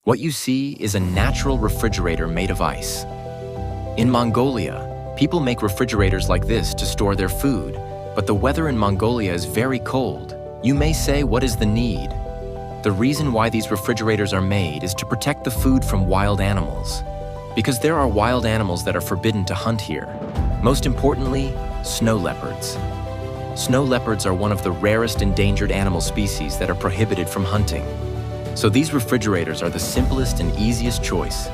What you see is a natural refrigerator made of ice. In Mongolia, people make refrigerators like this to store their food, but the weather in Mongolia is very cold. You may say, what is the need? The reason why these refrigerators are made is to protect the food from wild animals, because there are wild animals that are forbidden to hunt here. Most importantly, snow leopards. Snow leopards are one of the rarest endangered animal species that are prohibited from hunting. So these refrigerators are the simplest and easiest choice